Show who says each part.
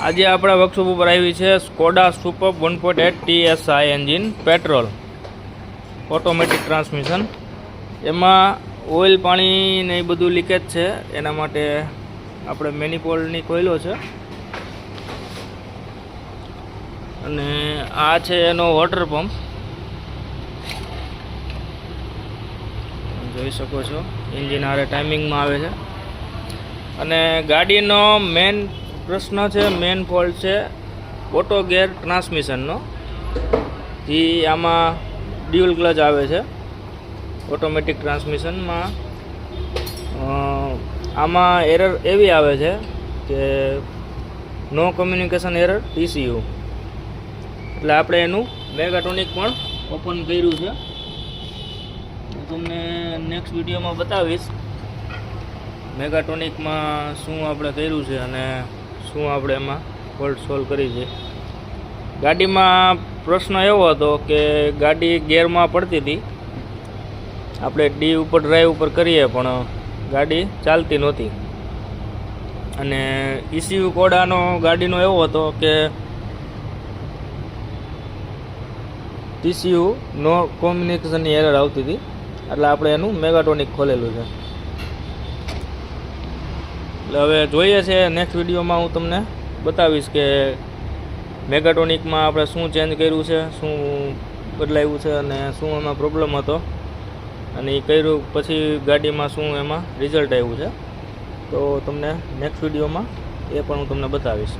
Speaker 1: આજે આપણા વર્કશોપ ઉપર આવી છે Skoda super 1.8 TSI engine petrol automatic transmission. એમાં ઓઇલ પાણી ને એ બધું લીકેજ છે, એના માટે આપણે મેનિફોલ્ડની કોઇલો છે અને આ છે એનો વોટર પંપ. જોઈ શકો છો એન્જિન આરે ટાઈમિંગમાં આવે છે. અને ગાડીનો મેન પ્રશ્ન છે, મેન ફોલ્ટ છે ઓટો ગેર ટ્રાન્સમિશનનો. એ આમાં ડ્યુઅલ ક્લચ આવે છે ઓટોમેટિક ટ્રાન્સમિશનમાં. આમાં એરર એવી આવે છે કે નો કમ્યુનિકેશન એરર TCU. એટલે આપણે એનું મેગાટોનિક પણ ઓપન કર્યું છે. હું તમને નેક્સ્ટ વિડીયોમાં બતાવીશ મેગાટોનિકમાં શું આપણે કર્યું છે અને શું આપણે એમાં ફોલ્ટ સોલ્વ કરી છે. ગાડીમાં પ્રશ્ન એવો હતો કે ગાડી ગેરમાં પડતી હતી, આપણે ડી ઉપર ડ્રાઈવ ઉપર કરીએ પણ ગાડી ચાલતી નહોતી. અને ECU કોડાનો ગાડીનો એવો હતો કે TCU નો કોમ્યુનિકેશનની એરર આવતી હતી. એટલે આપણે એનું મેગાટોનિક ખોલેલું છે. એટલે હવે જોઈએ છે નેક્સ્ટ વિડીયોમાં હું તમને બતાવીશ કે મેગાટોનિકમાં આપણે શું ચેન્જ કર્યું છે, શું બદલાવ્યું છે અને શું એમાં પ્રોબ્લેમ હતો, અને એ કર્યું પછી ગાડીમાં શું એમાં રિઝલ્ટ આવ્યું છે. તો તમને નેક્સ્ટ વિડીયોમાં એ પણ હું તમને બતાવીશ.